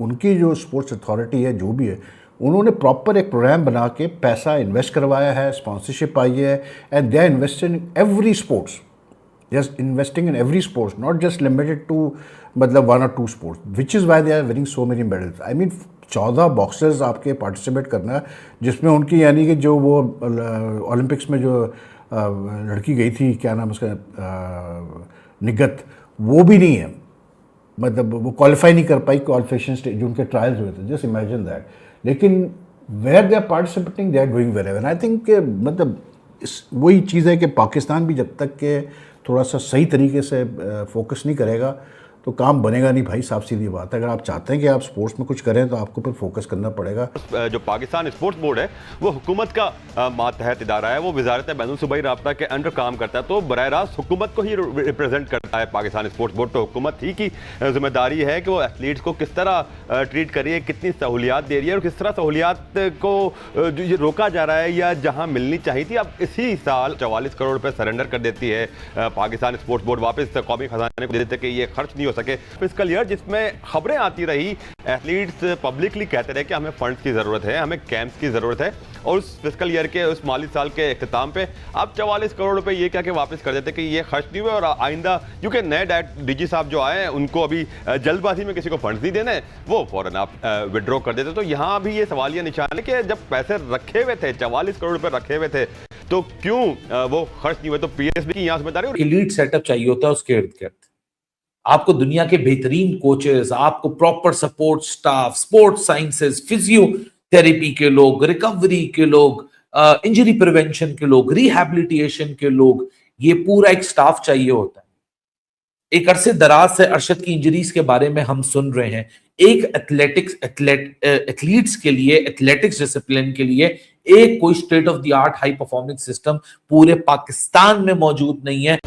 उनकी जो sports authority है जो भी है, उन्होंने प्रॉपर एक प्रोग्राम बना के पैसा इन्वेस्ट करवाया है, स्पॉन्सरशिप आई है, and they are invested in every sports, just investing in every sports, not just limited to मतलब 1 or 2 sports, which is why they are winning so many medals. I mean 14 boxers आपके participate करना है, जिसमें उनकी यानी कि जो वो ओलंपिक्स में जो लड़की गई थी, क्या नाम उसका, निगत, वो भी नहीं है, मतलब वो क्वालिफाई नहीं कर पाई क्वालिफिकेशन स्टेज जो उनके ट्रायल्स हुए थे, जस्ट इमेजिन दैट। लेकिन where they are participating they are doing very well. I think मतलब वही चीज़ है कि पाकिस्तान भी जब तक के थोड़ा सा सही तरीके से फोकस नहीं करेगा तो काम बनेगा नहीं भाई, साफ सीधी बात है। अगर आप चाहते हैं कि आप स्पोर्ट्स में कुछ करें तो आपको फिर फोकस करना पड़ेगा। जो पाकिस्तान स्पोर्ट्स बोर्ड है वो हुकूमत का मातहत इदारा है, वो वजारत बैनुल सूबाई राब्ता के अंडर काम करता है, तो बराह रास्त हुकूमत को ही रिप्रेजेंट करता है पाकिस्तान स्पोर्ट्स बोर्ड। तो हुकूमत ही की जिम्मेदारी है कि वो एथलीट्स को किस तरह ट्रीट करिए, कितनी सहूलियात दे रही है और किस तरह सहूलियात को जो रोका जा रहा है या जहाँ मिलनी चाहिए थी। अब इसी साल 44 करोड़ रुपये सरेंडर कर देती है पाकिस्तान स्पोर्ट्स बोर्ड, वापस कौमी खजाने को दे देते कि ये खर्च नहीं हो सके फिस्कल ईयर, जिसमें खबरें आती रही, एथलीट्स पब्लिकली कहते रहे कि हमें फंड्स की ज़रूरत है, हमें कैंप्स की ज़रूरत है, और उस फिस्कल ईयर के उस माली साल के इख्तिताम पे अब 44 करोड़ रुपए ये क्या कि वापस कर देते कि ये खर्च नहीं हुए और आइंदा, क्योंकि नए डीजी साहब जो आए हैं उनको अभी जल्दबाजी में किसी को फंड्स नहीं देने, वो फौरन आप विड्रॉ कर देते। तो यहाँ भी ये सवालिया निशान है कि जब पैसे रखे हुए थे, 44 करोड़ रुपए रखे हुए थे, तो क्यों वो खर्च नहीं हुए? तो पीएसबी की यहाँ जिम्मेदारी। एलीट सेटअप चाहिए होता है उसके इर्द गिर्द, आपको दुनिया के बेहतरीन कोचेस, आपको proper support staff, sports sciences, physiotherapy के लोग, रिकवरी के लोग, इंजरी प्रिवेंशन के लोग, रिहैबिलिटेशन के लोग, ये पूरा एक स्टाफ चाहिए होता है। एक अरसे दराज से अरशद की इंजरीज के बारे में हम सुन रहे हैं। एक एथलीट्स के लिए, एथलेटिक्स डिसिप्लिन के लिए एक कोई state of the art high performing system पूरे पाकिस्तान में मौजूद नहीं है।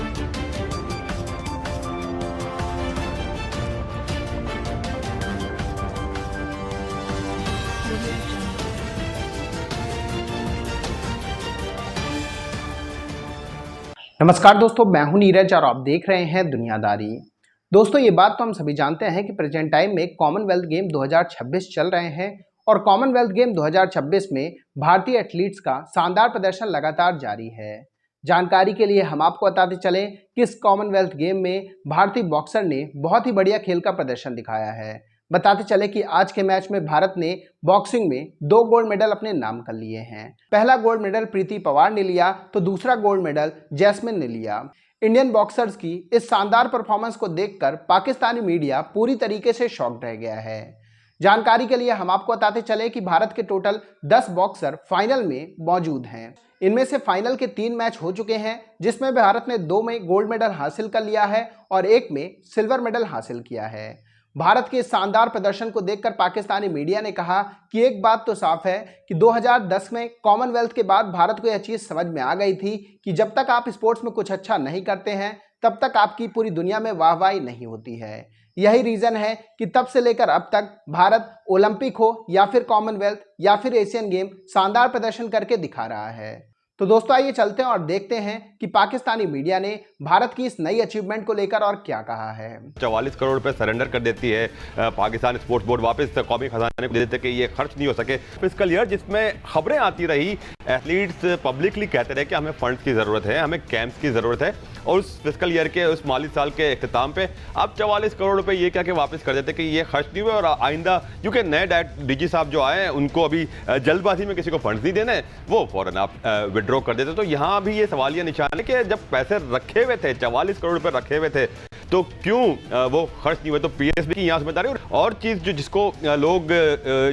नमस्कार दोस्तों, मैं हूं नीरज और आप देख रहे हैं दुनियादारी। दोस्तों, ये बात तो हम सभी जानते हैं कि प्रेजेंट टाइम में कॉमनवेल्थ गेम 2026 चल रहे हैं और कॉमनवेल्थ गेम 2026 में भारतीय एथलीट्स का शानदार प्रदर्शन लगातार जारी है। जानकारी के लिए हम आपको बताते चलें कि इस कॉमनवेल्थ गेम में भारतीय बॉक्सर ने बहुत ही बढ़िया खेल का प्रदर्शन दिखाया है। बताते चले कि आज के मैच में भारत ने बॉक्सिंग में 2 गोल्ड मेडल अपने नाम कर लिए हैं। पहला गोल्ड मेडल प्रीति पवार ने लिया तो दूसरा गोल्ड मेडल जैस्मिन ने लिया। इंडियन बॉक्सर्स की इस शानदार परफॉर्मेंस को देखकर पाकिस्तानी मीडिया पूरी तरीके से शॉक्ड रह गया है। जानकारी के लिए हम आपको बताते चले कि भारत के टोटल 10 बॉक्सर फाइनल में मौजूद हैं। इनमें से फाइनल के 3 मैच हो चुके हैं, जिसमें भारत ने 2 में गोल्ड मेडल हासिल कर लिया है और 1 में सिल्वर मेडल हासिल किया है। भारत के शानदार प्रदर्शन को देखकर पाकिस्तानी मीडिया ने कहा कि एक बात तो साफ है कि 2010 में कॉमनवेल्थ के बाद भारत को यह चीज़ समझ में आ गई थी कि जब तक आप स्पोर्ट्स में कुछ अच्छा नहीं करते हैं तब तक आपकी पूरी दुनिया में वाहवाही नहीं होती है। यही रीज़न है कि तब से लेकर अब तक भारत ओलंपिक हो या फिर कॉमनवेल्थ या फिर एशियन गेम शानदार प्रदर्शन करके दिखा रहा है। तो दोस्तों, आइए चलते हैं और देखते हैं कि पाकिस्तानी मीडिया ने भारत की इस नई अचीवमेंट को लेकर और क्या कहा है। 44 करोड़ रुपए सरेंडर कर देती है पाकिस्तान स्पोर्ट्स बोर्ड, वापस कौमी खजाने को दे देते कि ये खर्च नहीं हो सके फिस्कल ईयर, जिसमें खबरें आती रही, एथलीट्स पब्लिकली कहते रहे कि हमें फंड्स की ज़रूरत है, हमें कैंप्स की ज़रूरत है, और उस फिस्कल ईयर के उस माली साल के इख्तिताम पे अब 44 करोड़ रुपए ये क्या कि वापस कर देते कि ये खर्च नहीं हुए और आइंदा, क्योंकि नए डीजी साहब जो आए हैं उनको अभी जल्दबाजी में किसी को फंड्स नहीं देने, वो फौरन आप विड्रॉ कर देते। तो यहाँ भी ये सवालिया निशान है कि जब पैसे रखे हुए थे, 44 करोड़ रुपए रखे हुए थे, तो क्यों वो खर्च नहीं हुए? तो पीएसबी की यहाँ जिम्मेदारी। और चीज़ जो जिसको लोग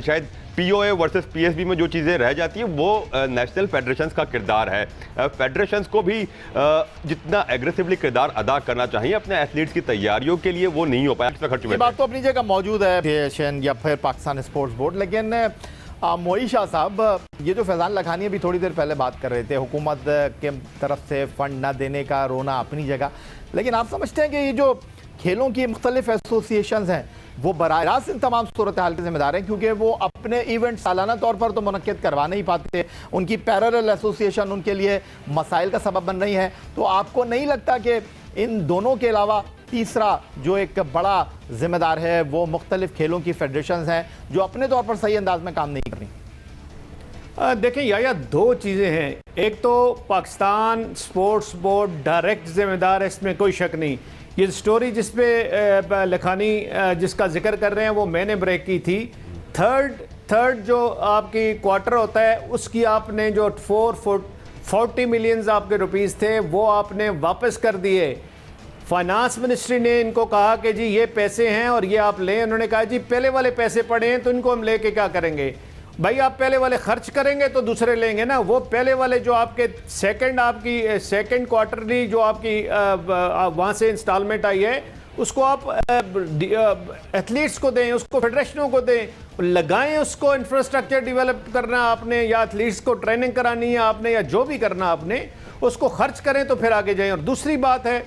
शायद पीओए वर्सेस पीएसबी में जो चीज़ें रह जाती है वो नेशनल फेडरेशंस का किरदार है। फेडरेशंस को भी जितना एग्रेसिवली किरदार अदा करना चाहिए अपने एथलीट्स की तैयारियों के लिए, वो नहीं हो पाया। खर्च ये बात तो अपनी जगह मौजूद है एशियन या फिर पाकिस्तान स्पोर्ट्स बोर्ड, लेकिन मोई शाह साहब, ये जो फैज़ान लखानी अभी थोड़ी देर पहले बात कर रहे थे, हुकूमत के तरफ से फंड ना देने का रोना अपनी जगह, लेकिन आप समझते हैं कि ये जो खेलों की मुख्तलिफ एसोसिएशंस हैं वो बराह रास्त इन तमाम सूरत हाल के जिम्मेदार हैं, क्योंकि वो अपने इवेंट सालाना तौर पर तो मुनक्किद करवा नहीं पाते, उनकी पैरेलल एसोसिएशन उनके लिए मसाइल का सबब बन रही है। तो आपको नहीं लगता कि इन दोनों के अलावा तीसरा जो एक बड़ा जिम्मेदार है वो मुख्तलिफ खेलों की फेडरेशंस हैं जो अपने तौर पर सही अंदाज में काम नहीं कर रही। देखिए या दो चीज़ें हैं, एक तो पाकिस्तान स्पोर्ट्स बोर्ड डायरेक्ट जिम्मेदार है, इसमें कोई शक नहीं। ये स्टोरी जिस पे लखानी जिसका जिक्र कर रहे हैं वो मैंने ब्रेक की थी। थर्ड जो आपकी क्वार्टर होता है उसकी आपने जो 440 मिलियंस आपके रुपीस थे वो आपने वापस कर दिए। फाइनेंस मिनिस्ट्री ने इनको कहा कि जी ये पैसे हैं और ये आप लें। उन्होंने कहा जी पहले वाले पैसे पड़े हैं तो इनको हम लेके क्या करेंगे। भाई आप पहले वाले खर्च करेंगे तो दूसरे लेंगे ना। वो पहले वाले जो आपके सेकंड क्वार्टरली जो आपकी वहाँ से इंस्टॉलमेंट आई है उसको आप एथलीट्स को दें, उसको फेडरेशनों को दें, लगाएं, उसको इंफ्रास्ट्रक्चर डेवलप करना आपने या एथलीट्स को ट्रेनिंग करानी है आपने या जो भी करना आपने उसको खर्च करें तो फिर आगे जाएं। और दूसरी बात है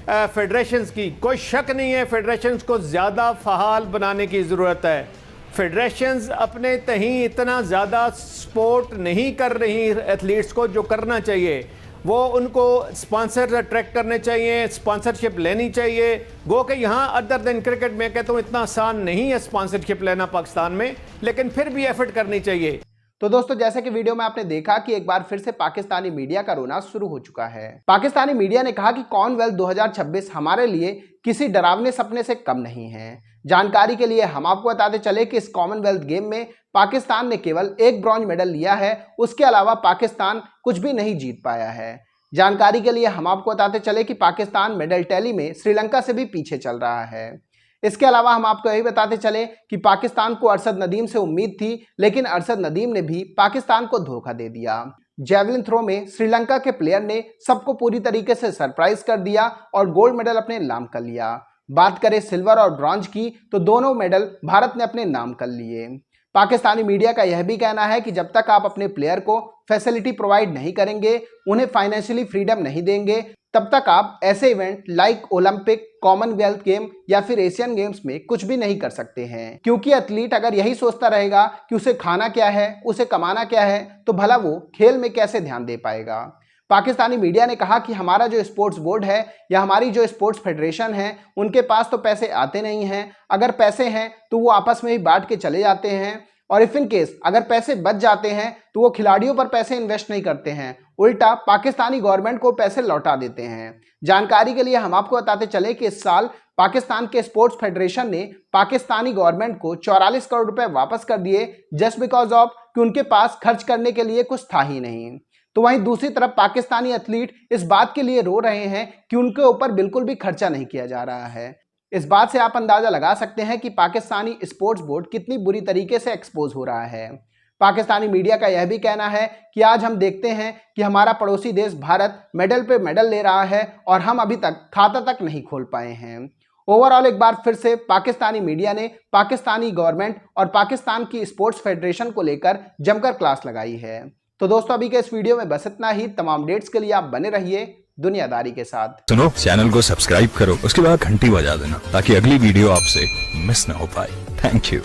फेडरेशंस की, कोई शक नहीं है फेडरेशंस को ज़्यादा फ़हाल बनाने की ज़रूरत है। फेडरेशंस अपने तहीं इतना ज़्यादा सपोर्ट नहीं कर रही एथलीट्स को जो करना चाहिए। वो उनको स्पॉन्सर अट्रैक्ट करने चाहिए, स्पॉन्सरशिप लेनी चाहिए। गो कि यहाँ अदर देन क्रिकेट में कहता हूँ इतना आसान नहीं है स्पॉन्सरशिप लेना पाकिस्तान में, लेकिन फिर भी एफर्ट करनी चाहिए। तो दोस्तों जैसे कि वीडियो में आपने देखा कि एक बार फिर से पाकिस्तानी मीडिया का रोना शुरू हो चुका है। पाकिस्तानी मीडिया ने कहा कि कॉमनवेल्थ 2026 हमारे लिए किसी डरावने सपने से कम नहीं है। जानकारी के लिए हम आपको बताते चले कि इस कॉमनवेल्थ गेम में पाकिस्तान ने केवल एक ब्रॉन्ज मेडल लिया है, उसके अलावा पाकिस्तान कुछ भी नहीं जीत पाया है। जानकारी के लिए हम आपको बताते चले कि पाकिस्तान मेडल टैली में श्रीलंका से भी पीछे चल रहा है। इसके अलावा हम आपको यही बताते चले कि पाकिस्तान को अरशद नदीम से उम्मीद थी, लेकिन अरशद नदीम ने भी पाकिस्तान को धोखा दे दिया। जेवलिन थ्रो में श्रीलंका के प्लेयर ने सबको पूरी तरीके से सरप्राइज कर दिया और गोल्ड मेडल अपने नाम कर लिया। बात करें सिल्वर और ब्रॉन्ज की तो दोनों मेडल भारत ने अपने नाम कर लिए। पाकिस्तानी मीडिया का यह भी कहना है कि जब तक आप अपने प्लेयर को फैसिलिटी प्रोवाइड नहीं करेंगे, उन्हें फाइनेंशियली फ्रीडम नहीं देंगे, तब तक आप ऐसे event like Olympic, Commonwealth game या फिर एशियन गेम्स में कुछ भी नहीं कर सकते हैं। क्योंकि एथलीट अगर यही सोचता रहेगा कि उसे खाना क्या है, उसे कमाना क्या है, तो भला वो खेल में कैसे ध्यान दे पाएगा। पाकिस्तानी मीडिया ने कहा कि हमारा जो स्पोर्ट्स बोर्ड है या हमारी जो स्पोर्ट्स फेडरेशन है उनके पास तो पैसे आते नहीं हैं। अगर पैसे हैं तो वो आपस में ही बांट के चले जाते हैं, और इफ इन केस अगर पैसे बच जाते हैं तो वो खिलाड़ियों पर पैसे इन्वेस्ट नहीं करते हैं, उल्टा पाकिस्तानी गवर्नमेंट को पैसे लौटा देते हैं। जानकारी के लिए हम आपको बताते चले कि इस साल पाकिस्तान के स्पोर्ट्स फेडरेशन ने पाकिस्तानी गवर्नमेंट को 44 करोड़ रुपए वापस कर दिए जस्ट बिकॉज ऑफ कि उनके पास खर्च करने के लिए कुछ था ही नहीं। तो वहीं दूसरी तरफ पाकिस्तानी एथलीट इस बात के लिए रो रहे हैं कि उनके ऊपर बिल्कुल भी खर्चा नहीं किया जा रहा है। इस बात से आप अंदाजा लगा सकते हैं कि पाकिस्तानी स्पोर्ट्स बोर्ड कितनी बुरी तरीके से एक्सपोज हो रहा है। पाकिस्तानी मीडिया का यह भी कहना है कि आज हम देखते हैं कि हमारा पड़ोसी देश भारत मेडल पे मेडल ले रहा है और हम अभी तक खाता तक नहीं खोल पाए हैं। ओवरऑल एक बार फिर से पाकिस्तानी मीडिया ने पाकिस्तानी गवर्नमेंट और पाकिस्तान की स्पोर्ट्स फेडरेशन को लेकर जमकर क्लास लगाई है। तो दोस्तों अभी के इस वीडियो में बस इतना ही। तमाम अपडेट्स के लिए आप बने रहिए दुनियादारी के साथ। सुनो, चैनल को सब्सक्राइब करो, उसके बाद घंटी बजा देना ताकि अगली वीडियो आपसे मिस ना हो पाए। Thank you.